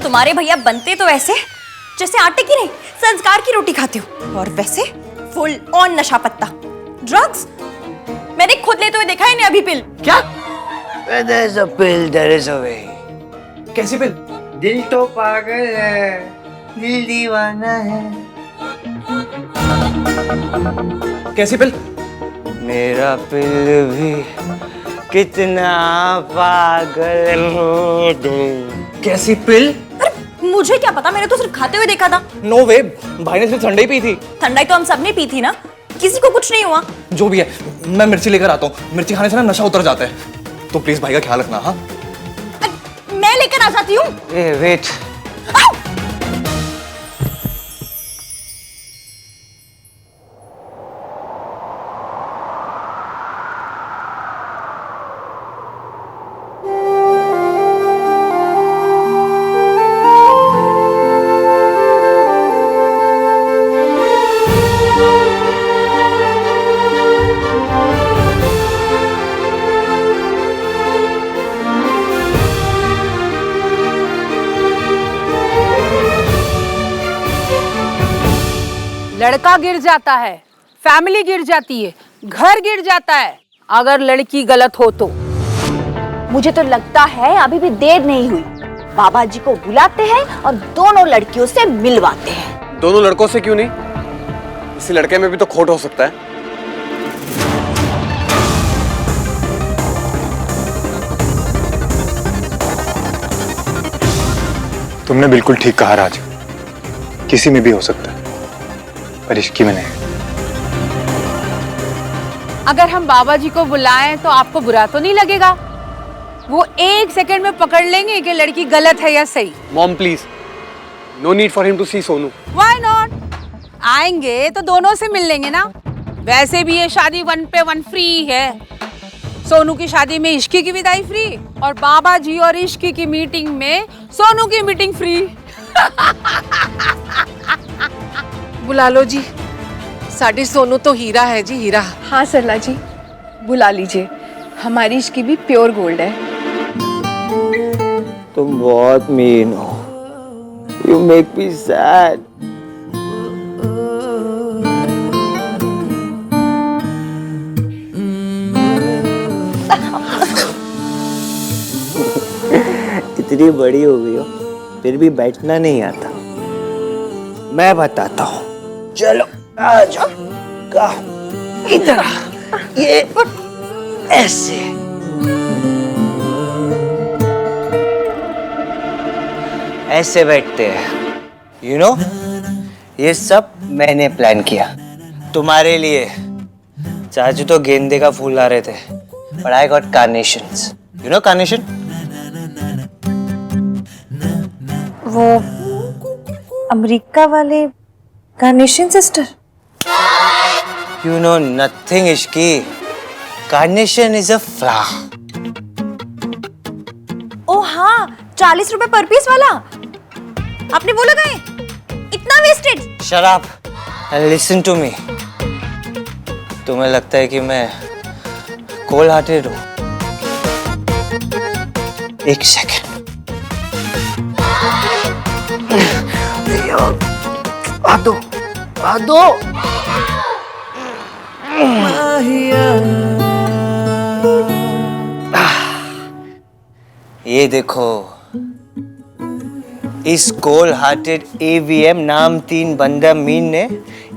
तुम्हारे भैया बनते तो ऐसे जैसे आटे की नहीं संस्कार की रोटी खाते हो, और वैसे फुल ऑन नशा पत्ता, ड्रग्स। मैंने खुद लेते हुए देखा है इन्हें अभी पिल। क्या? There is a pill, there is a way. कैसी पिल? दिल तो पागल है, दिल दीवाना है। कैसी पिल? मेरा पिल भी कितना पागल हो दे। कैसी पिल? मुझे क्या पता, मैंने तो सिर्फ खाते हुए देखा था। नो वे, भाई ने सिर्फ ठंडाई पी थी। ठंडाई तो हम सबने पी थी ना, किसी को कुछ नहीं हुआ। जो भी है, मैं मिर्ची लेकर आता हूँ। मिर्ची खाने से ना नशा उतर जाता है। तो प्लीज भाई का ख्याल रखना। हाँ, मैं लेकर आ जाती हूँ। वेट। लड़का गिर जाता है, फैमिली गिर जाती है, घर गिर जाता है, अगर लड़की गलत हो तो। मुझे तो लगता है अभी भी देर नहीं हुई। बाबा जी को बुलाते हैं और दोनों लड़कियों से मिलवाते हैं। दोनों लड़कों से क्यों नहीं? इसी लड़के में भी तो खोट हो सकता है। तुमने बिल्कुल ठीक कहा राज, किसी में भी हो सकता है, पर इसकी में नहीं। अगर हम बाबा जी को बुलाएं तो आपको बुरा तो नहीं लगेगा? वो 1 सेकंड में पकड़ लेंगे कि लड़की गलत है या सही। Mom please, no need for him to see Sonu. Why not? आएंगे तो दोनों से मिल लेंगे ना। वैसे भी ये शादी 1 पे 1 फ्री है। सोनू की शादी में इश्की की विदाई फ्री, और बाबा जी और इश्की की मीटिंग में सोनू की मीटिंग फ्री। बुला लो जी, साड़ी सोनू तो हीरा है जी, हीरा। हाँ सरला जी, बुला लीजिए। हमारी इश्की भी प्योर गोल्ड है। तुम बहुत मीन हो। You make me sad. इतनी बड़ी हो गई हो, फिर भी बैठना नहीं आता। मैं बताता हूँ, चलो आ जाओ। इधर आ। ये ऐसे। ऐसे बैठते हैं। यू नो, ये सब मैंने प्लान किया तुम्हारे लिए। चाचू तो गेंदे का फूल ला रहे थे, but I got carnations. You know carnation? वो अमेरिका वाले carnation sister. You know nothing, Ishki. Carnation is a flower. ओ हाँ, 40 रुपए पर पीस वाला। आपने वो लगाए? इतना wastage. Shut up and listen to me. तुम्हें लगता है कि मैं कोल्ड हार्टेड हूँ? एक सेकंड। आ दो, आ दो। ये देखो, इस कोल्ड हार्टेड AVM नाम 3 बंदा मीन ने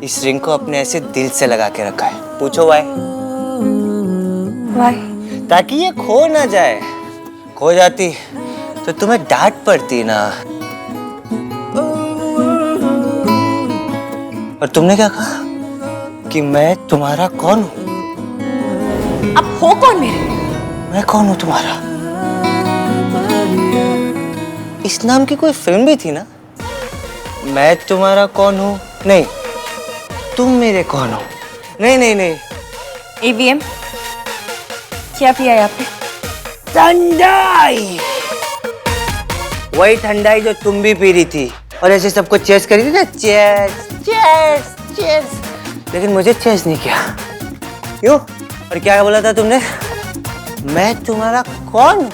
इस रिंग को अपने ऐसे दिल से लगा के रखा है। पूछो वाई? वाई? ताकि ये खो ना जाए। खो जाती तो तुम्हें डांट पड़ती ना। और तुमने क्या कहा कि मैं तुम्हारा कौन हूँ? अब हो कौन मेरे? मैं कौन हूँ तुम्हारा? इस नाम की कोई फिल्म भी थी ना? मैं तुम्हारा कौन हूँ? नहीं, तुम मेरे कौन हो? नहीं नहीं नहीं। AVM, क्या पिया है आपने? ठंडाई। वही ठंडाई जो तुम भी पी रही थी और ऐसे सबको चेस करी थी ना। चेस चेस चेस, लेकिन मुझे चेस नहीं किया। क्यों? और क्या बोला था तुमने? मैं तुम्हारा कौन?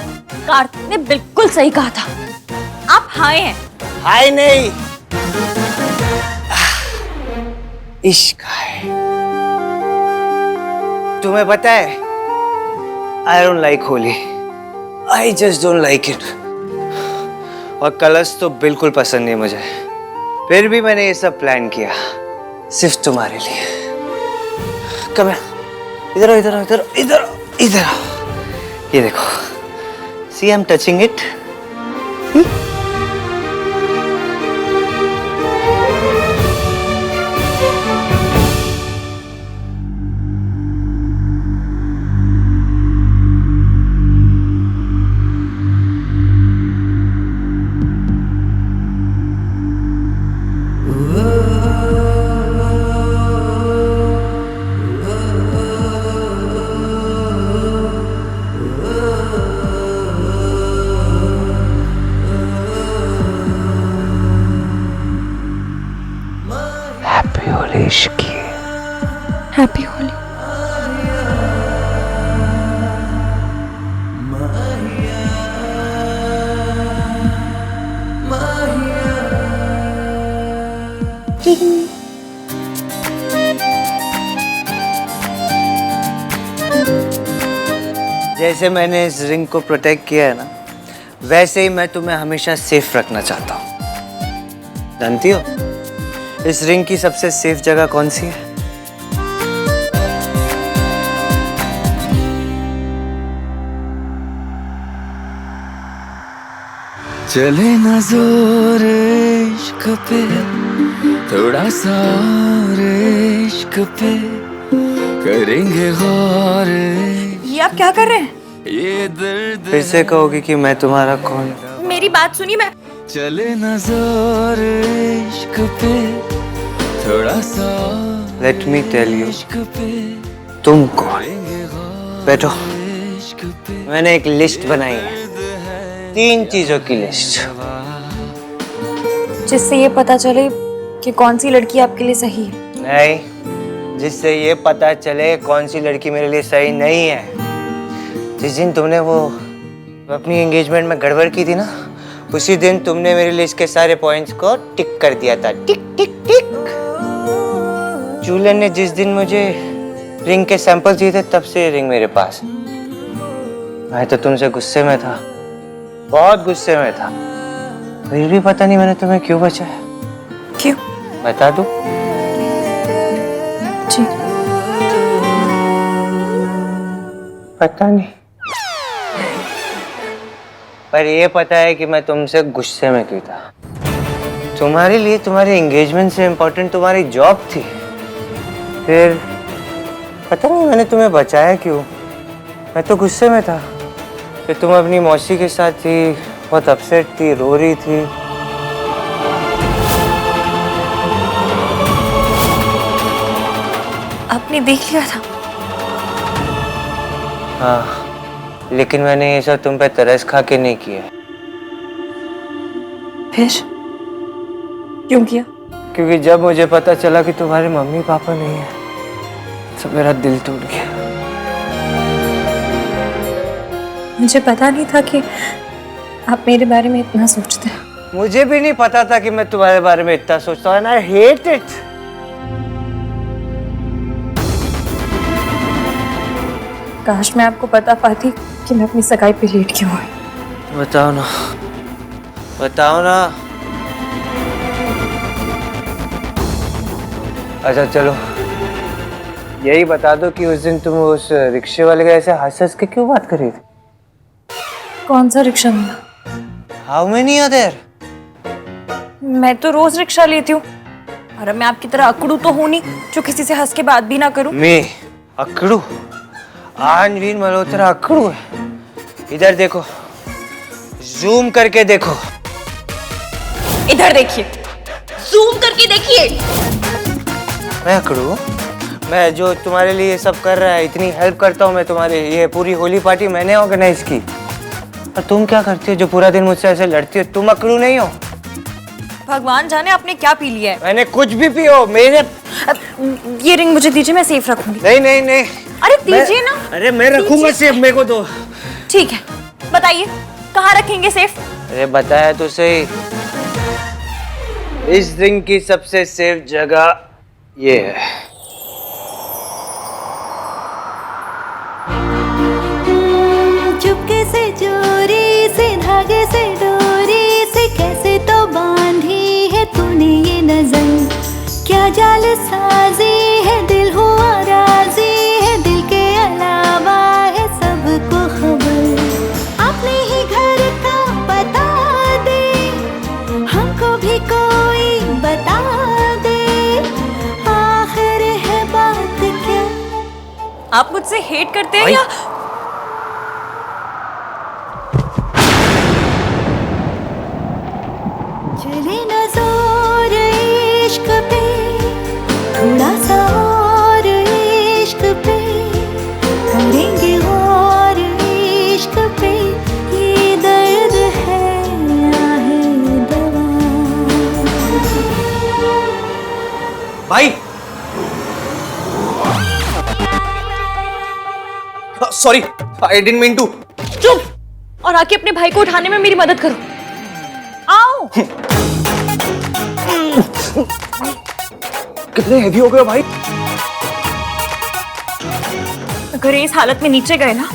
कार्तिक ने बिल्कुल सही कहा था। आप हाय हैं, हाय नहीं, इश्क है। तुम्हें पता है, I don't like holy, I just don't like it. और कलर्स तो बिल्कुल पसंद नहीं मुझे, फिर भी मैंने ये सब प्लान किया सिर्फ तुम्हारे लिए। कम इधर इधर इधर इधर इधर, ये देखो, see I am touching it. Happy Holi. जैसे मैंने इस रिंग को प्रोटेक्ट किया है ना, वैसे ही मैं तुम्हें हमेशा सेफ रखना चाहता हूँ। जानती हो इस रिंग की सबसे सेफ जगह कौन सी है? चले ना जोर इश्क पे, थोड़ा सा और इश्क पे करेंगे गौर। ये आप क्या कर रहे हैं? ये दर्द फिर से कहोगे कि मैं तुम्हारा कौन? मेरी बात सुनिए। मैं चले ना जोर इश्क पे, थोड़ा सा लेट मी टेल यू, इश्क पे तुम कौन? करेंगे गौर बैठो, इश्क पे। मैंने एक लिस्ट बनाई है, 3 चीजों की लिस्ट, जिससे ये पता चले कि कौन सी लड़की आपके लिए सही है। नहीं, जिससे ये पता चले कौन सी लड़की मेरे लिए सही नहीं है। जिस दिन तुमने वो अपनी एंगेजमेंट में गड़बड़ की थी ना, उसी दिन तुमने मेरी लिस्ट के सारे पॉइंट्स को टिक कर दिया था, टिक टिक टिक। जूलियन ने जिस दिन मुझे रिंग के सैंपल दिए थे, तब से रिंग मेरे पास है। मैं तो तुमसे गुस्से में था, बहुत गुस्से में था, फिर भी पता नहीं मैंने तुम्हें क्यों बचाया। क्यों? बता दूं? जी। पता नहीं, पर ये पता है कि मैं तुमसे गुस्से में क्यों था। तुम्हारे लिए तुम्हारी एंगेजमेंट से इम्पोर्टेंट तुम्हारी जॉब थी। फिर पता नहीं मैंने तुम्हें बचाया क्यों। मैं तो गुस्से में था कि तुम अपनी मौसी के साथ थी, बहुत अपसेट थी, रो रही थी। आपने देख लिया था? हाँ, लेकिन मैंने ये सब तुम पे तरस खा के नहीं किया। फिर क्यों किया? क्योंकि जब मुझे पता चला कि तुम्हारे मम्मी पापा नहीं है, तो मेरा दिल टूट गया। मुझे पता नहीं था कि आप मेरे बारे में इतना सोचते हैं। मुझे भी नहीं पता था कि मैं तुम्हारे बारे में इतना सोचता हूँ, एंड आई हेट इट। काश मैं आपको बता पाती कि मैं अपनी सगाई पे लेट क्यों हुई। बताओ ना, बताओ ना। अच्छा चलो, यही बता दो कि उस दिन तुम उस रिक्शे वाले के ऐसे हंस हंस के क्यों बात कर रही थी? कौन सा रिक्शा मिला? How many are there? मैं तो रोज रिक्शा लेती हूँ, और अब मैं आपकी तरह अकड़ू तो हूँ नहीं जो किसी से हंस के बात भी ना करूँ। मैं अकड़ू? आनवीर मल्होत्रा अकड़ू है? इधर देखो, जूम करके देखो। इधर देखिए, जूम करके देखिए। मैं अकड़ू? मैं जो तुम्हारे लिए ये सब कर रहा है, इतनी हेल्प करता हूँ मैं तुम्हारे, ये पूरी होली पार्टी मैंने ऑर्गेनाइज की, और तुम क्या करती हो जो पूरा दिन मुझसे ऐसे लड़ती हो? तुम अकड़ू नहीं हो? भगवान जाने आपने क्या पी लिया है। मैंने कुछ भी पियो, मेरे ये रिंग मुझे दीजिए, मैं सेफ रखूंगी। नहीं नहीं नहीं। अरे दीजिए ना। अरे मैं रखूंगा सेफ, मेरे को दो। ठीक है, बताइए कहाँ रखेंगे सेफ? अरे बताया तो सही। इस रिंग की सबसे सेफ जगह ये है। चुपके से चोरी से धागे से डोरी से कैसे तो बांधी है तूने ये नजर, क्या जाल साजी है दिल हुआ राजी है, दिल के अलावा है सबको खबर, अपने ही घर का बता दे हमको भी कोई बता दे, आखिर है बात क्या। आप मुझसे हेट करते हैं भाई। या चले ना जोर इश्क पे, थोड़ा सा और इश्क पे, करेंगे और इश्क पे, ये दर्द है आहे दवा। भाई sorry, I didn't mean to. चुप और आके अपने भाई को उठाने में मेरी मदद करो। आओ। कितने हेवी हो गए हो भाई। अगर ये इस हालत में नीचे गए ना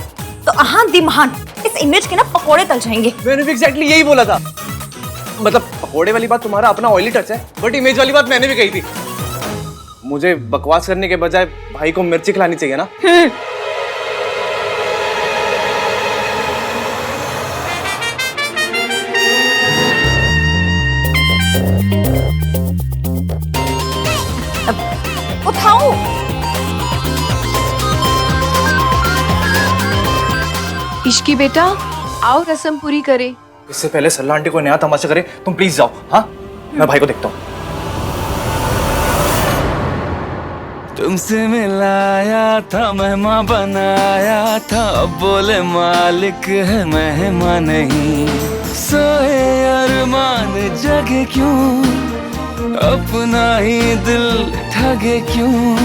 तो अहान दी महान इस इमेज के ना पकोड़े तल जाएंगे। मैंने भी एग्जैक्टली यही बोला था। मतलब पकोड़े वाली बात तुम्हारा अपना ऑयली टच है, बट इमेज वाली बात मैंने भी कही थी। मुझे बकवास करने के बजाय भाई को मिर्ची खिलानी चाहिए ना। उठाओ। इश्की बेटा आओ रस्म पूरी करे। इससे पहले सल्ला आंटी को नया तमाशा करे, तुम प्लीज जाओ। हाँ, मैं भाई को देखता हूँ। तुमसे मिलाया था, मेहमान बनाया था, अब बोले मालिक है मेहमान नहीं। सोए अरमान जगे क्यों, अपना ही दिल ठगे क्यों,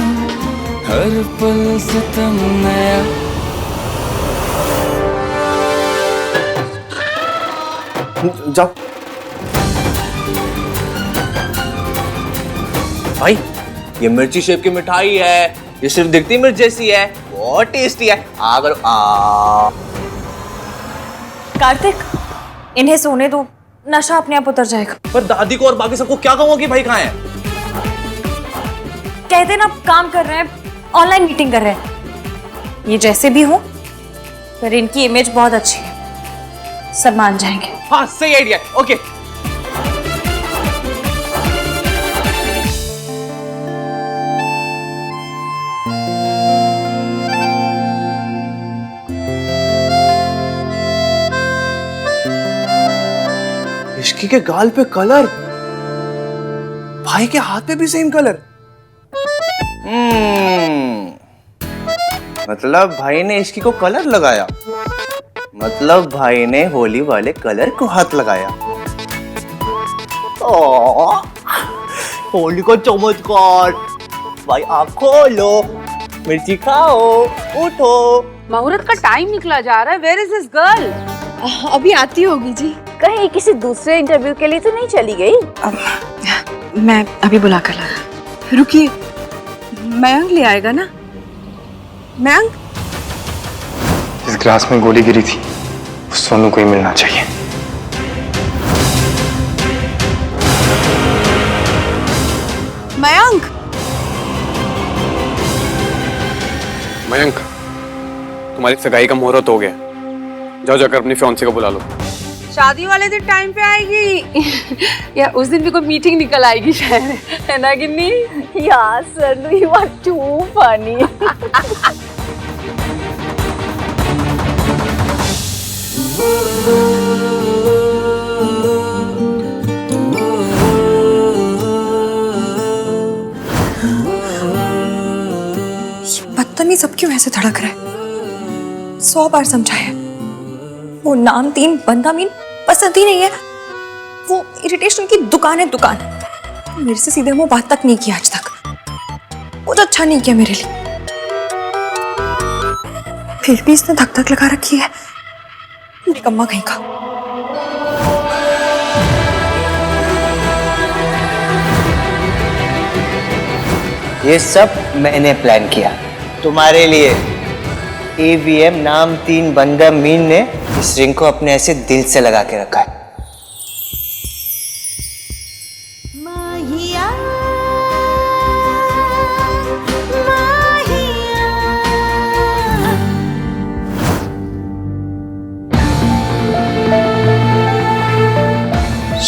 हर पल सितम नया। जाओ भाई, ये मिर्ची शेप की मिठाई है, ये सिर्फ दिखती मिर्च जैसी है, बहुत टेस्टी है। अगर कार्तिक इन्हें सोने दो, नशा अपने आप उतर जाएगा। पर दादी को और बाकी सबको क्या कहूंगा कि भाई कहाँ है? कहते ना काम कर रहे हैं, ऑनलाइन मीटिंग कर रहे हैं। ये जैसे भी हो पर इनकी इमेज बहुत अच्छी है, सब मान जाएंगे। हाँ सही आइडिया, ओके। इश्की के गाल पे कलर, भाई के हाथ पे भी सेम कलर। मतलब भाई ने इश्की को कलर लगाया, मतलब भाई ने होली वाले कलर को हाथ लगाया। होली को चमत्कार। भाई आँख खोलो, मिर्ची खाओ, उठो। मुहूर्त का टाइम निकला जा रहा है। Where is this girl? अभी आती होगी जी। कहीं किसी दूसरे इंटरव्यू के लिए तो नहीं चली गई? मैं अभी बुला कर ला। रुकिए, मयंक ले आएगा ना। मयंक, इस ग्लास में गोली गिरी थी, उस सोनू को ही मिलना चाहिए। मयंक, मयंक, तुम्हारी सगाई का मुहूर्त हो गया, जाओ जाकर अपनी फियांसी को बुला लो। शादी वाले दिन टाइम पे आएगी या उस दिन भी कोई मीटिंग निकल आएगी शायद, है ना गिन्नी? यार सरलू, यू आर टू फनी। बदतमीज अब क्यों ऐसे धड़क रहा है? 100 बार समझाया, वो नाम तीन बंदा मीन पसंद ही नहीं है। वो इरिटेशन की दुकान है, दुकान। मेरे से सीधे मुंह बात तक नहीं किया आज तक, कुछ अच्छा नहीं किया मेरे लिए। फिर भी इसने धक धक लगा रखी है, निकम्मा कहीं का। ये सब मैंने प्लान किया तुम्हारे लिए। AVM नाम 3 बंदा मीन ने इस रिंग को अपने ऐसे दिल से लगा के रखा है। माहिया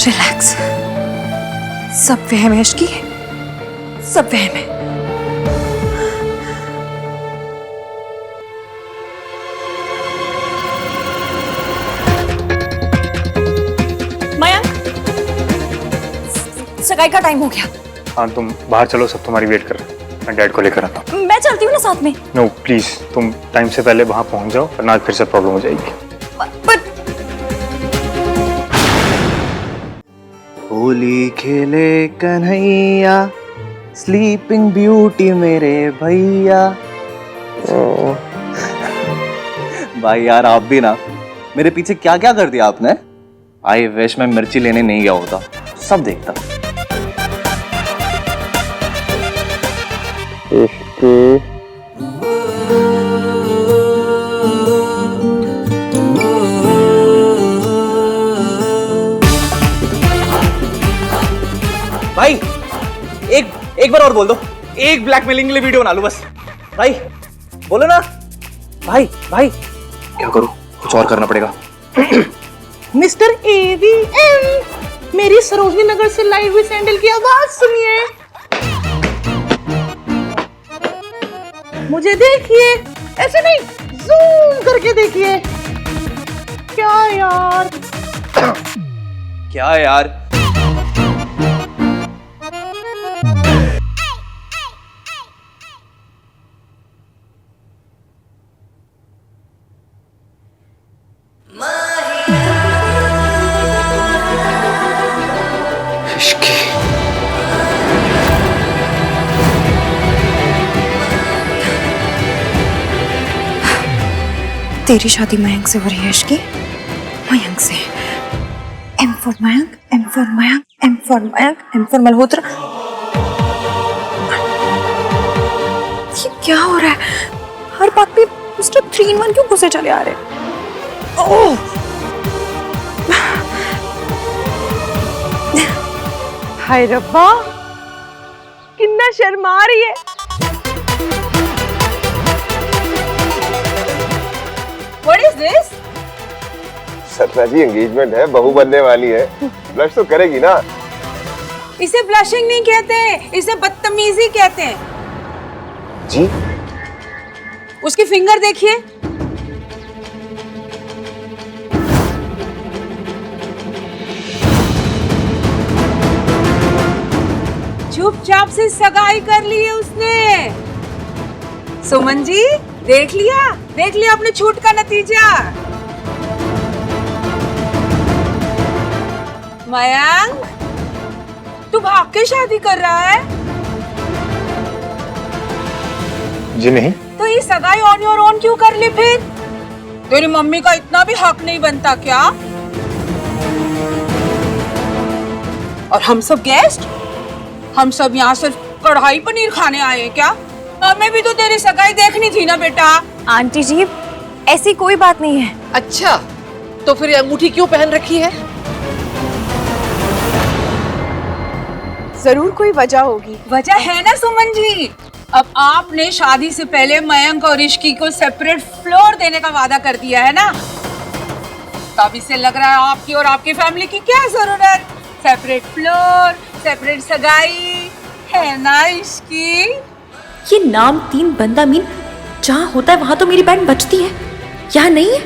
रिलैक्स, सब वहम है इश्की, सब वहम है। मयंक, सगाई का टाइम हो गया। हाँ तुम बाहर चलो, सब तुम्हारी वेट कर रहे हैं। मैं डैड को लेकर आता हूँ। मैं चलती हूँ ना साथ में। नो प्लीज, तुम टाइम से पहले वहां पहुंच जाओ वरना फिर से प्रॉब्लम हो जाएगी। पर होली खेले कन्हैया, स्लीपिंग ब्यूटी मेरे भैया। भाई यार आप भी ना, मेरे पीछे क्या क्या कर दिया आपने। आई विश मैं मिर्ची लेने नहीं गया होता, सब देखता। भाई एक बार और बोल दो, एक ब्लैकमेलिंग के लिए वीडियो बना लूं बस। भाई बोलो ना। भाई क्या करूं, कुछ और करना पड़ेगा। मिस्टर AVM, मेरी सरोजनी नगर से लाइव हुई सैंडल की आवाज सुनिए। मुझे देखिए, ऐसे नहीं, जूम करके देखिए। क्या यार क्या यार। तेरी शादी मयंक से हो रही है इश्की, मयंक से। M for Mayank, M for Mayank, M for Mayank, M for Malhotra. ये क्या हो रहा है? हर बात पे मिस्टर 3 in 1 क्यों घुसे चले आ रहे? ओह! हाय रब्बा, कितना शर्मा रही है। What is this? सपना जी एंगेजमेंट है, बहू बनने वाली है, ब्लश तो करेगी ना। इसे ब्लशिंग नहीं कहते, इसे बदतमीजी कहते हैं। जी? उसकी फिंगर देखिए। चुपचाप से सगाई कर ली है उसने। सुमन जी, देख लिया अपने छूट का नतीजा। मयंक, तू भाग के शादी कर रहा है? जी नहीं। तो ये सगाई ऑन योर ओन क्यों कर ली फिर? तेरी मम्मी का इतना भी हक नहीं बनता क्या? और हम सब गेस्ट, हम सब यहाँ सिर्फ कढ़ाई पनीर खाने आए हैं क्या? हमें भी तो तेरी सगाई देखनी थी ना बेटा। आंटी जी, ऐसी कोई बात नहीं है। अच्छा, तो फिर ये अंगूठी क्यों पहन रखी है? जरूर कोई वजह होगी। वजह है ना सुमन जी। अब आपने शादी से पहले मयंक और इश्की को सेपरेट फ्लोर देने का वादा कर दिया है ना, तब इससे लग रहा है आपकी और आपकी फैमिली की क्या जरूरत। सेपरेट फ्लोर, सेपरेट सगाई, है ना इश्की? ये नाम 3 बंदा मीन जहाँ होता है वहां तो मेरी बैंड बजती है, यहाँ नहीं है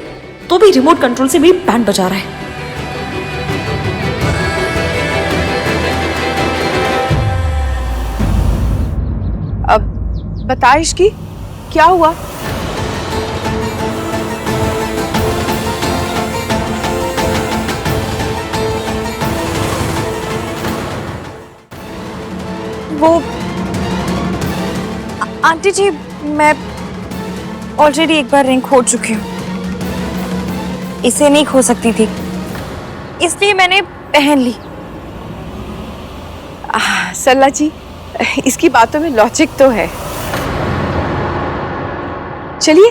तो भी रिमोट कंट्रोल से मेरी बैंड बजा रहा है। अब बता इश्की, क्या हुआ? वो आंटी जी, मैं ऑलरेडी एक बार रिंग खो चुकी हूँ, इसे नहीं खो सकती थी, इसलिए मैंने पहन ली। सल्ला जी, इसकी बातों में लॉजिक तो है। चलिए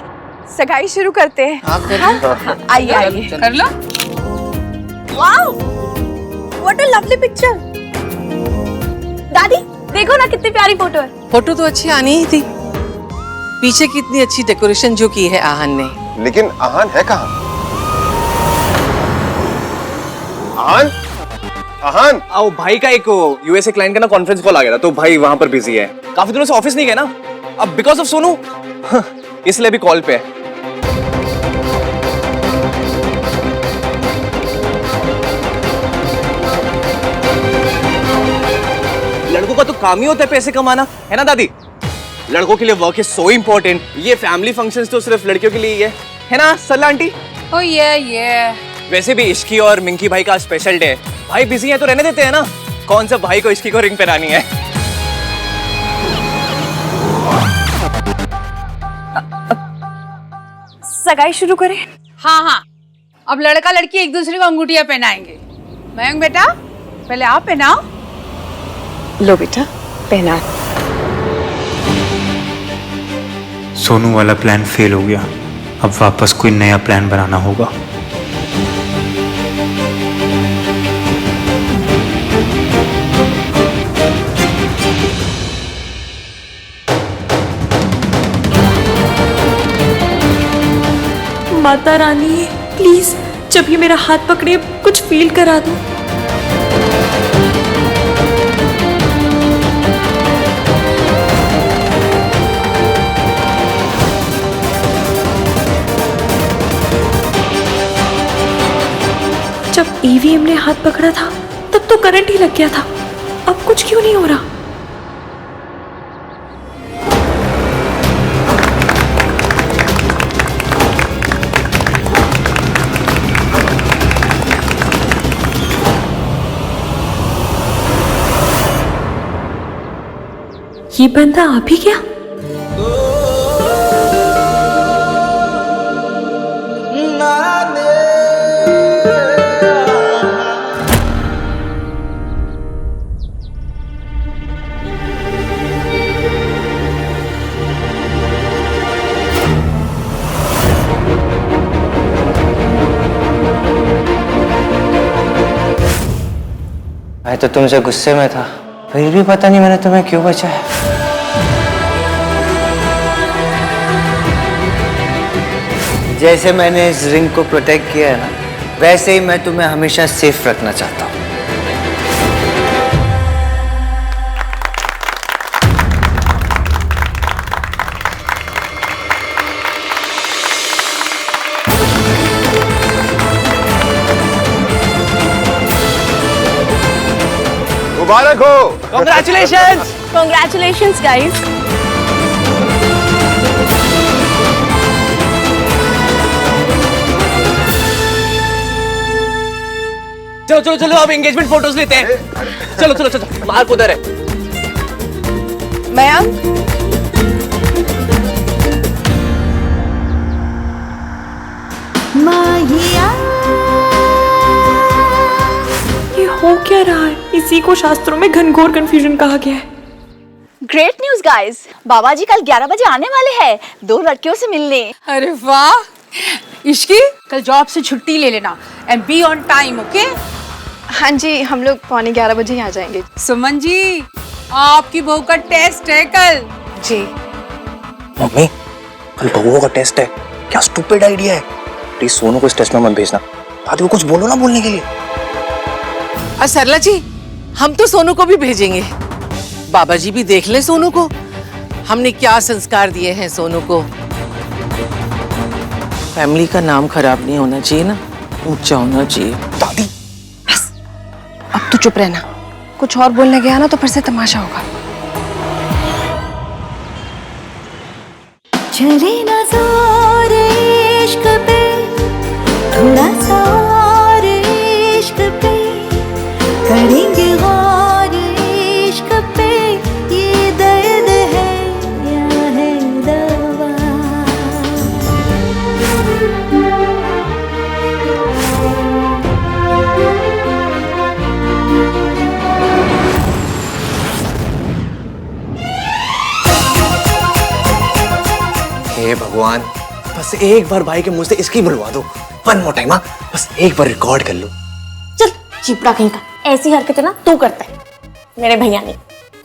सगाई शुरू करते हैं। हाँ, आइए आइए। कर लो। Wow, what a lovely picture. दादी देखो ना कितनी प्यारी फोटो है। फोटो तो अच्छी आनी ही थी। पीछे कितनी अच्छी डेकोरेशन जो की है आहन ने। लेकिन आहान है कहाँ? आहान? आहान? आओ, भाई का एक यूएसए क्लाइंट का ना कॉन्फ्रेंस कॉल आ गया था, तो भाई वहां पर बिजी है। काफी दिनों से ऑफिस नहीं गए ना, अब बिकॉज ऑफ सोनू इसलिए भी कॉल पे है। लड़कों का तो काम ही होता है पैसे कमाना, है ना दादी? लड़कों के लिए वर्क इज सो इम्पोर्टेंट। ये फैमिली फंक्शंस तो सिर्फ लड़कियों के लिए ही है ना सरला आंटी? ओ ये वैसे भी इश्की और मिंकी भाई का स्पेशल डे। भाई बिजी है तो रहने देते हैं ना। कौन सा भाई को इश्की को रिंग पहनानी है? सगाई शुरू करें? हाँ हाँ, अब लड़का लड़की एक दूसरे को अंगूठियां पहनाएंगे। मयंक बेटा पहले आप पहनाओ। लो बेटा पहना। सोनू वाला प्लान फेल हो गया, अब वापस कोई नया प्लान बनाना होगा। माता रानी प्लीज, जब ये मेरा हाथ पकड़े कुछ फील करा दो। जब ईवीएम ने हाथ पकड़ा था तब तो करंट ही लग गया था, अब कुछ क्यों नहीं हो रहा? ये बंदा आप ही क्या? मैं तो तुमसे गुस्से में था, फिर भी पता नहीं मैंने तुम्हें क्यों बचाया। जैसे मैंने इस रिंग को प्रोटेक्ट किया है ना, वैसे ही मैं तुम्हें हमेशा सेफ रखना चाहता हूँ। मुबारक हो। Congratulations! Congratulations guys! चलो चलो चलो, अब एंगेजमेंट फोटोज लेते हैं। चलो चलो चलो, मार्क उधर है। मयंक माहिया ये हो क्या रहा है? इसी को शास्त्रों में घनघोर कंफ्यूजन कहा गया है। ग्रेट न्यूज गाइस, बाबा जी कल 11 बजे आने वाले हैं 2 लड़कियों से मिलने। अरे वाह इश्की, कल जॉब से छुट्टी ले लेना and be on time, okay? हाँ जी, हम लोग 11:15 बजे ही आ जाएंगे। सुमन जी, आपकी बहू का टेस्ट है कल। जी मम्मी, कल बबुओं का टेस्ट है। क्या स्टूपिड आइडिया है। प्लीज सोनू को इस टेस्ट में मत भेजना। दादी को कुछ बोलो ना बोलने के लिए। और सरला जी, हम तो सोनू को भी भेजेंगे। बाबा जी भी देख ले सोनू को, हमने क्या संस्कार दिए हैं सोनू को। फैमिली का नाम खराब नहीं होना चाहिए ना, ऊंचा होना चाहिए। दादी बस अब तो चुप रहना, कुछ और बोलने गया ना तो फिर से तमाशा होगा। चले ना जोर इश्क पे, थोड़ा सा और इश्क पे, करेंगे गौर इश्क पे, ये दर्द है या है दवा। भगवान, बस एक बार भाई के मुंह से इसकी बुलवा दो। वन मोर टाइम, बस एक बार रिकॉर्ड कर लो। चल चिपड़ा कहीं का, ऐसी हरकतें ना तू करता है, मेरे भैया ने।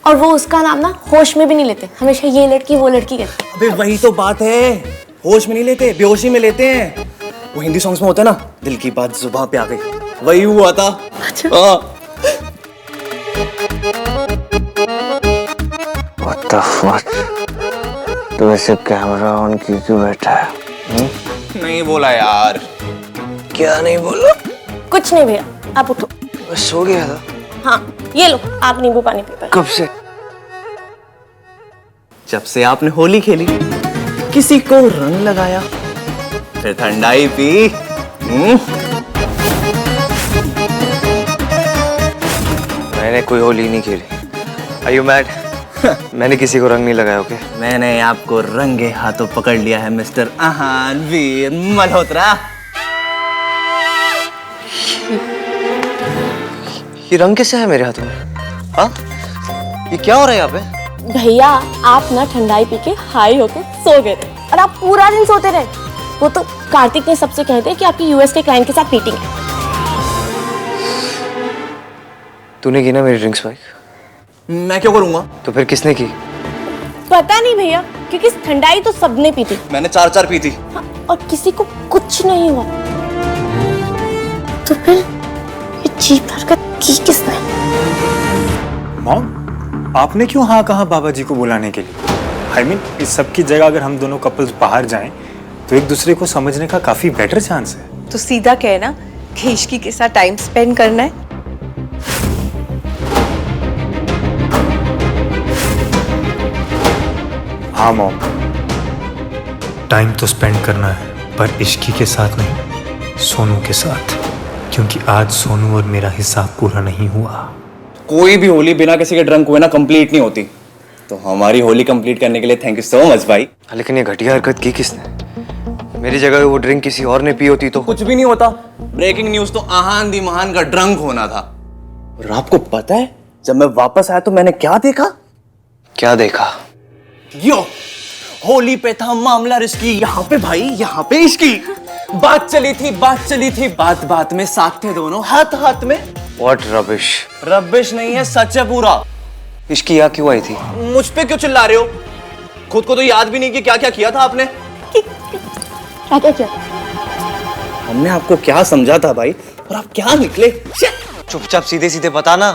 और वो उसका नाम ना होश में भी नहीं लेते, हमेशा ये लड़की वो लड़की कहते हैं। अबे वही तो बात है, होश में नहीं लेते, बेहोशी में लेते हैं। वो हिंदी सॉन्ग्स में होता है ना, दिल की बात जुबान पे आ गई, वही हुआ था। अच्छा। What the fuck? तो ऐसे कैमरा ऑन की क्यों बैठा है? नहीं बोला यार। क्या नहीं बोला? कुछ नहीं भैया, आप उठो। बस सो गया था। हाँ ये लो, आप नींबू पानी पी पाए। कब से? जब से आपने होली खेली, किसी को रंग लगाया, फिर ठंडाई पी। मैंने कोई होली नहीं खेली। Are you mad? मैंने किसी को रंग नहीं लगाया। ओके? मैंने आपको रंगे हाथों पकड़ लिया है मिस्टर आहान वीर मल्होत्रा। ये रंग कैसे है मेरे हाथों में? हाँ? ये क्या हो रहा है यहाँ पे? भैया आप ना ठंडाई पी के हाई होके सो गए थे और आप पूरा दिन सोते रहे। वो तो कार्तिक ने सबसे कहे थे कि आपकी यूएस के क्लाइंट के साथ मीटिंग है। तूने की ना मेरी ड्रिंक्स बाइक? मैं क्यों करूंगा? तो फिर किसने की? पता नहीं भैया, क्योंकि ठंडाई तो सबने पी थी। मैंने 4 पी थी। हाँ, और किसी को कुछ नहीं हुआ। तो फिर ये चीप हरकत की किसने? मॉम, आपने क्यों हाँ कहा बाबा जी को बुलाने के लिए? I mean, इस सब की जगह अगर हम दोनों कपल्स बाहर जाएं तो एक दूसरे को समझने का काफी बेटर चांस है। तो सीधा कहना कि इश्की के साथ टाइम स्पेंड करना है। हाँ मॉम, टाइम तो स्पेंड करना है, पर इश्की के साथ नहीं, सोनू के साथ, क्योंकि आज सोनू और मेरा हिसाब पूरा नहीं हुआ। कोई भी होली बिना किसी के ड्रंक हुए ना कंप्लीट नहीं होती। तो हमारी होली कंप्लीट करने के लिए थैंक यू सो मच भाई। लेकिन ये घटिया हरकत की किसने? मेरी जगह वो ड्रिंक किसी और ने पी होती तो कुछ भी नहीं होता। ब्रेकिंग न्यूज तो आहान दी महान का ड्रंक होना था। और आपको पता है जब मैं वापस आया तो मैंने क्या देखा? क्या देखा? यो होली पे था मामला रिस्की, यहाँ पे भाई, यहाँ पे इश्की। बात चली थी, बात बात में साथ थे दोनों, हाथ हाथ में। What rubbish? रबिश नहीं है, सच है पूरा। इश्की यहाँ क्यों आई थी? मुझ पे क्यों चिल्ला रहे हो? खुद को तो याद भी नहीं कि क्या क्या किया था आपने। क्या क्या किया? हमने आपको क्या समझा था भाई, और आप क्या निकले। चुपचाप सीधे सीधे बताना।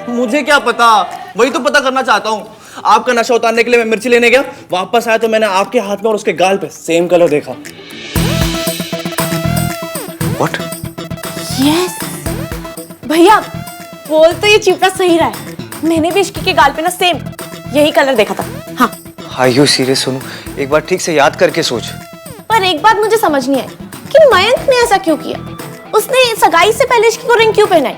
मुझे क्या पता, वही तो पता करना चाहता हूँ। आपका नशा उतारने के लिए मैं मिर्ची लेने गया, वापस आया तो मैंने आपके हाथ में और उसके गाल पे सेम कलर देखा। What? यस भैया, बोल तो ये चिपड़ा सही रहा है। मैंने भी इश्की के गाल पे ना सेम यही कलर देखा था। हाँ। Are you serious Sonu? एक बार ठीक से याद करके सोच। पर एक बात मुझे समझ नहीं आई कि मयंक ने ऐसा क्यों किया। उसने सगाई से पहले इश्की को रिंग क्यों पहनाई,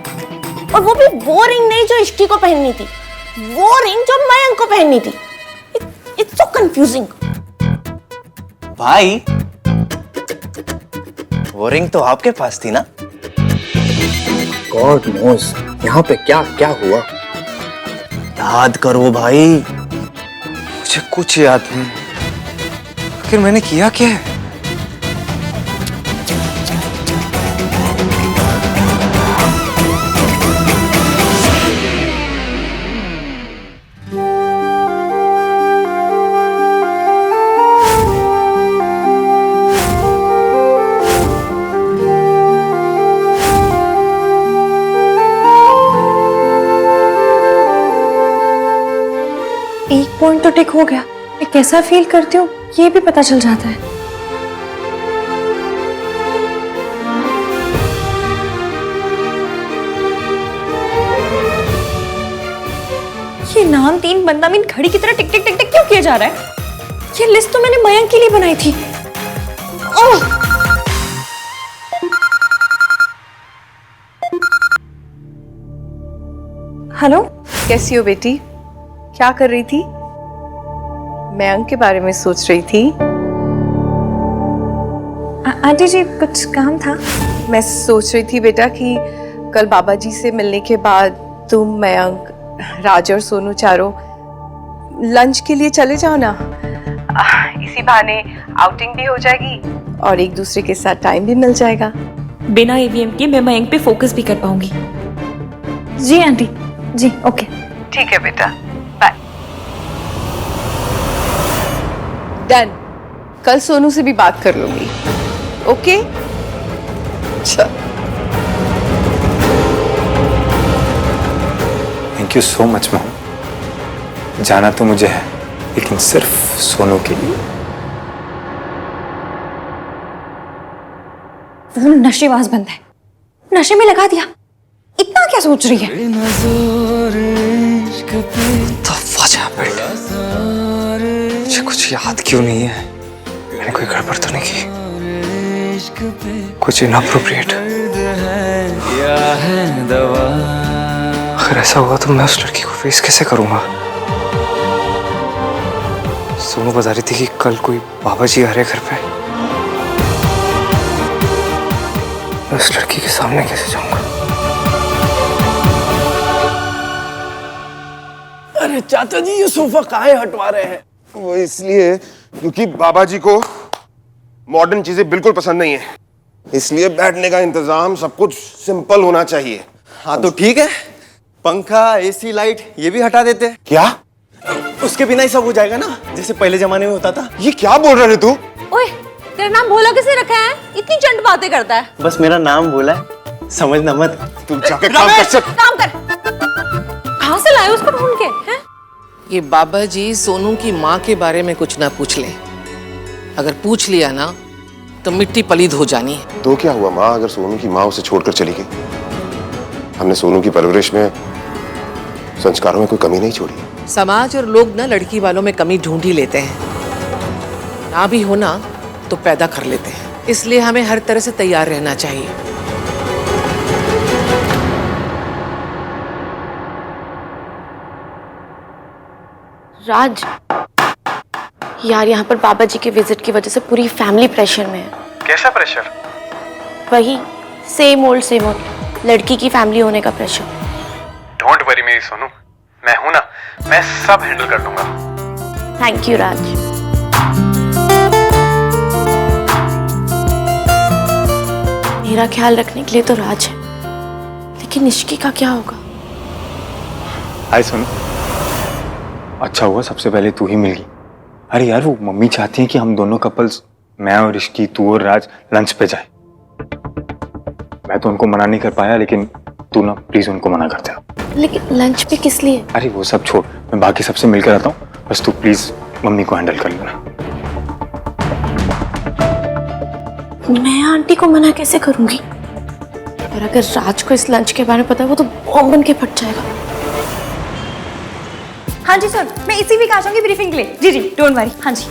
और वो भी वो रिंग नहीं जो इश्की को पहननी थी, वो रिंग जो मयंक को पहननी थी। It's so confusing. भाई वो रिंग तो आपके पास थी ना? गॉड नोस यहाँ पे क्या क्या हुआ। याद करो भाई। मुझे कुछ याद नहीं। आखिर मैंने किया क्या है? एक पॉइंट तो टिक हो गया। मैं कैसा फील करती हूँ ये भी पता चल जाता है। ये नाम 3 बंदा मीन घड़ी की तरह टिक टिक टिक टिक क्यों किया जा रहा है? ये लिस्ट तो मैंने मयंक के लिए बनाई थी। ओह! हेलो, कैसी हो बेटी? क्या कर रही थी? मयंक के बारे में सोच रही थी। आंटी जी कुछ काम था। मैं सोच रही थी बेटा कि कल बाबा जी से मिलने के बाद तुम, मयंक, राज और सोनू चारों लंच के लिए चले जाओ ना। इसी बहाने आउटिंग भी हो जाएगी और एक दूसरे के साथ टाइम भी मिल जाएगा। बिना ईवीएम के मैं मयंक पे फोकस भी कर पाऊंगी। जी आंटी, जी ओके। ठीक है बेटा, बाय। डन। कल सोनू से भी बात कर लूंगी। ओके चल। Thank you so much mom. जाना तो मुझे है, लेकिन सिर्फ सोनू के लिए। वो नशेबाज बंद है, नशे में लगा दिया। इतना क्या सोच रही है? मुझे कुछ याद क्यों नहीं है? मैंने कोई गड़बड़ तो नहीं की? कुछ इनअप्रोप्रिएट? अगर ऐसा हुआ तो मैं उस लड़की को फेस कैसे करूंगा? सोनू बता रही थी कि कल कोई बाबा जी आ रहे घर पे। मैं उस लड़की के सामने कैसे जाऊंगा? अरे चाचा जी, ये सोफा काहे हटवा रहे हैं? वो इसलिए क्योंकि बाबा जी को मॉडर्न चीजें बिल्कुल पसंद नहीं है, इसलिए बैठने का इंतजाम सब कुछ सिंपल होना चाहिए। हाँ तो ठीक है, पंखा, एसी, लाइट ये भी हटा देते हैं। क्या? उसके बिना ही सब हो जाएगा ना, जैसे पहले जमाने में होता था। ये क्या बोल रहे तू? ओए, तेरा नाम भोला किसे रखा है? इतनी चंट बातें करता है। बस मेरा नाम बोला है, समझना मत। तुम जाके काम कर सकते। काम कर। कहाँ से लाए उसको ढूंढ के? हैं? ये बाबा जी सोनू की माँ के बारे में कुछ ना पूछ ले। अगर पूछ लिया ना तो मिट्टी पलीद हो जानी है। तो क्या हुआ माँ, अगर सोनू की माँ उसे छोड़कर चली गई? हमने सोनू की परवरिश में, संस्कारों में कोई कमी नहीं छोड़ी। समाज और लोग ना लड़की वालों में कमी ढूंढ ही लेते हैं, ना भी होना तो पैदा कर लेते हैं। इसलिए हमें हर तरह से तैयार रहना चाहिए। राज, यार यहाँ पर बाबा जी के विजिट की वजह से पूरी फैमिली प्रेशर में है। कैसा प्रेशर? वही सेम ओल्ड लड़की की फैमिली होने का प्रेशर। डोंट वरी मेरी सोनू, मैं हूं ना, मैं सब हैंडल कर लूंगा। थैंक यू राज। मेरा ख्याल रखने के लिए तो राज है, लेकिन निष्की का क्या होगा? हाय सोनू, अच्छा हुआ सबसे पहले तू ही मिल गई। अरे यार, वो मम्मी चाहती हैं कि हम दोनों कपल्स, मैं और ऋषि, तू और राज लंच पे जाए। मैं तो उनको मना नहीं कर पाया, लेकिन तू ना प्लीज उनको मना कर दे। लेकिन लंच पे किस लिए? अरे वो सब छोड़, मैं बाकी सबसे मिलकर आता हूँ, बस तू प्लीज मम्मी को हैंडल कर लेना। मैं आंटी को मना कैसे करूंगी? और अगर राज को इस लंच के बारे में पता है, वो तो बॉम्ब बन के फट जाएगा। हाँ जी सर, मैं इसी वीक आ जाऊंगी ब्रीफिंग के लिए। जी जी, डोंट वरी। हाँ जी।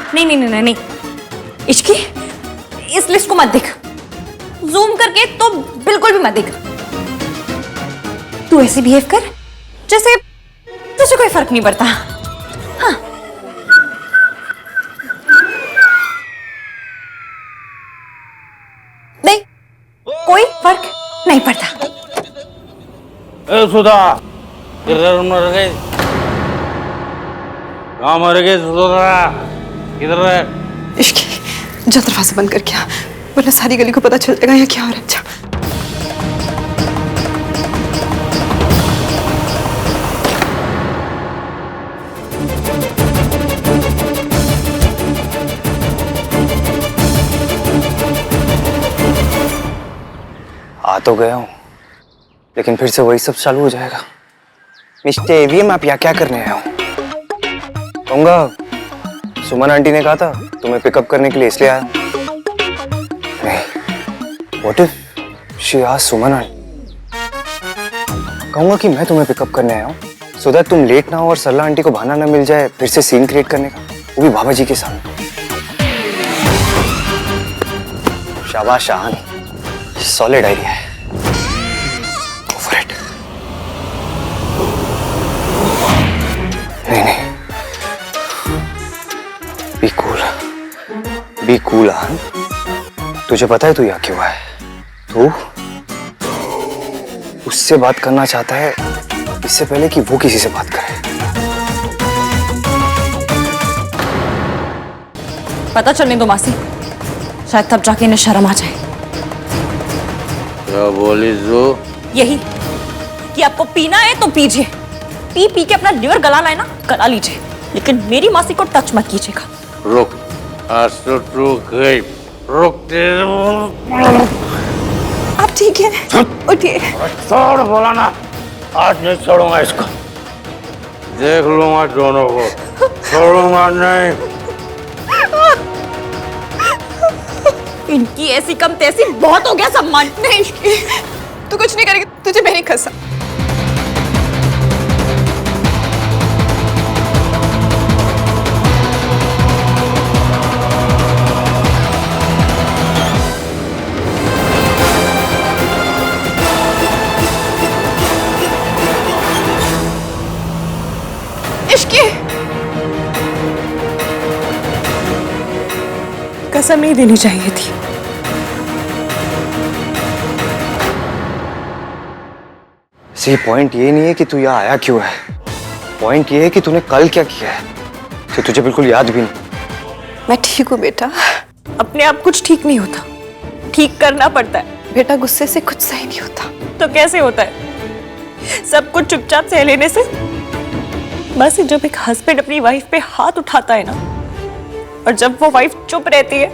नहीं नहीं नहीं नहीं नहीं, इश्की, इस लिस्ट को मत देख, जूम करके तो बिल्कुल भी मत देख। तू ऐसे बिहेव कर जैसे तुझे कोई फर्क नहीं पड़ता। हाँ, नहीं, कोई फर्क नहीं पड़ता। ए सुधा, किधर मर गई? कहाँ मर गई सुधा? किधर है? इश्की, जा दरवाजा बंद करके आ, वरना सारी गली को पता चल जाएगा यहाँ क्या हो रहा है। जा। आ तो गया हूँ, लेकिन फिर से वही सब चालू हो जाएगा। मिस्टर एवीएम, आप यहाँ क्या करने आए हो? कहूँगा सुमन आंटी ने कहा था तुम्हें पिकअप करने के लिए, इसलिए आया। नहीं, what if she asked Suman aunty? कहूँगा कि मैं तुम्हें पिकअप करने आया हूँ, सो दैट तुम लेट ना हो और सरला आंटी को बहाना ना मिल जाए फिर से सीन क्रिएट करने का, वो भी बाबा जी के सामने। शाबाश शाहान, सॉलिड आइडिया है। Go for it. नहीं नहीं, बी कूल, बी कूल आन। तुझे पता है तू यहाँ क्यों है? तू तो उससे बात करना चाहता है इससे पहले कि वो किसी से बात करे। पता चलने दो मासी, शायद तब जाके इन्हें शर्म आ जाए। क्या बोली तू? यही कि आपको पीना है तो पीजिए, पी पी के अपना लिवर गलाना है ना गला लीजिए, लेकिन मेरी मासी को टच मत कीजिएगा। रुक, आज तो तू गई। रुक आप ठीक है? उठिए। छोड़ बोला ना, आज नहीं छोड़ूंगा इसको। देख लूंगा दोनों को, छोड़ूंगा नहीं। इनकी ऐसी कम तैसी बहुत हो गया सम्मान। नहीं, तू कुछ नहीं करेगी, तुझे मेरी कसम। कसम नहीं देनी चाहिए थी। सही पॉइंट ये नहीं है कि तू यहाँ आया क्यों है, पॉइंट ये है कि तूने कल क्या किया है, तो तुझे बिल्कुल याद भी नहीं। मैं ठीक हूँ बेटा, अपने आप कुछ ठीक नहीं होता, ठीक करना पड़ता है। बेटा गुस्से से कुछ सही नहीं होता। तो कैसे होता है? सब कुछ चुपचाप सह लेने से। बस जब एक हस्बैंड अपनी वाइफ पे हाथ उठाता है ना, और जब वो वाइफ चुप रहती है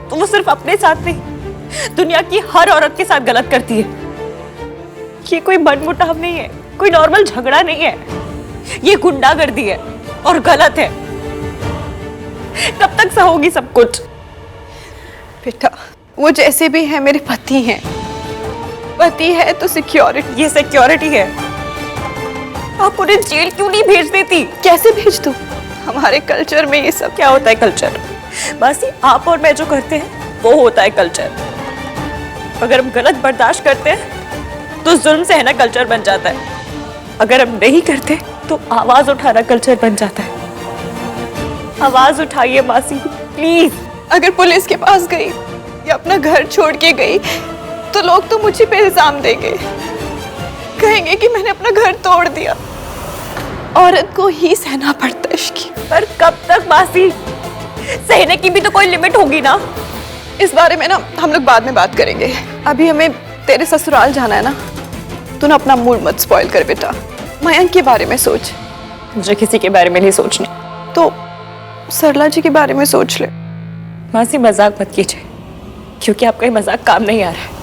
तो वो सिर्फ अपने साथ नहीं दुनिया की हर औरत के साथ गलत करती है। ये कोई मनमुटाव नहीं है, कोई नॉर्मल झगड़ा नहीं है, ये गुंडागर्दी है और गलत है। कब तक सहोगी सब कुछ? बेटा वो जैसे भी है मेरे पति हैं, पति है तो सिक्योरिटी। ये सिक्योरिटी है। आप उन्हें जेल क्यों नहीं भेज देती? कैसे भेज दूं? हमारे कल्चर में ये सब क्या होता है कल्चर? बस आप और मैं जो करते हैं वो होता है कल्चर। अगर हम गलत बर्दाश्त करते हैं तो जुल्म सहना कल्चर बन जाता है, अगर हम नहीं करते तो आवाज उठाना कल्चर बन जाता है। आवाज उठाइए मासी प्लीज। अगर पुलिस के पास गई या अपना घर छोड़ के गई तो लोग तो मुझे पे इल्जाम देंगे, कहेंगे कि मैंने अपना घर तोड़ दिया। औरत को ही सहना पड़ता है इश्की। पर कब तक मासी? सहने की भी तो कोई लिमिट होगी ना। इस बारे में ना हम लोग बाद में बात करेंगे, अभी हमें तेरे ससुराल जाना है ना। तू ना अपना मूड मत स्पॉइल कर बेटा, मयंक के बारे में सोच। मुझे किसी के बारे में नहीं सोचनी। तो सरला जी के बारे में सोच ले। मासी मजाक मत कीजिए, क्योंकि आपका ये मजाक काम नहीं आ रहा है।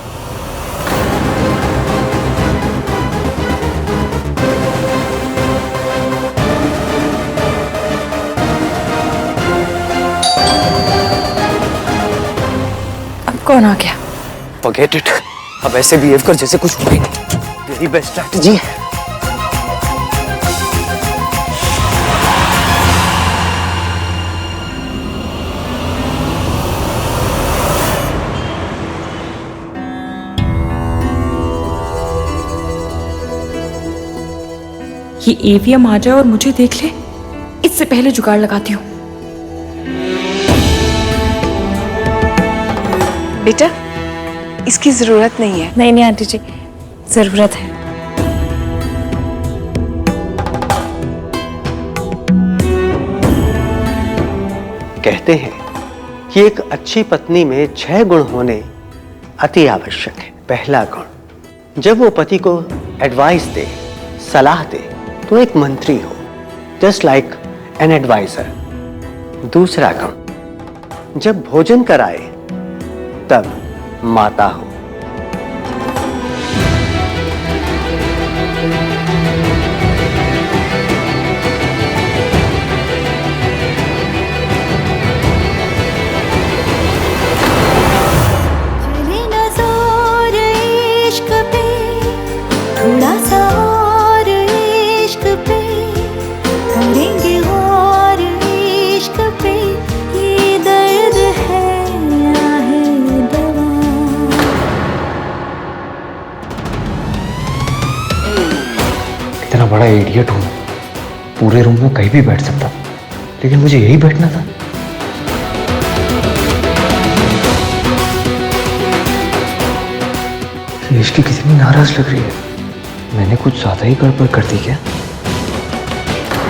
कौन आ गया? Forget it. अब ऐसे बिहेव कर जैसे कुछ हुआ ही नहीं। यही बेस्ट स्ट्रैटेजी है। ये एवीएम आ जाए और मुझे देख ले, इससे पहले जुगाड़ लगाती हूँ। बेटा इसकी जरूरत नहीं है। नहीं नहीं आंटी जी, जरूरत है। कहते हैं कि एक अच्छी पत्नी में 6 गुण होने अति आवश्यक है। पहला गुण, जब वो पति को एडवाइस दे, सलाह दे तो एक मंत्री हो, जस्ट लाइक एन एडवाइजर। दूसरा गुण, जब भोजन कराए तब माता हो। चले ना जोर इश्क पे, थोड़ा सा और इश्क पे, करेंगे और इश्क पे, ये दर्द है या है दवा। इतना बड़ा इडियट हूँ, पूरे रूम में कहीं भी बैठ सकता, लेकिन मुझे यही बैठना था। ये इश्की कितनी नाराज लग रही है। मैंने कुछ ज्यादा ही गड़बड़ कर दी क्या?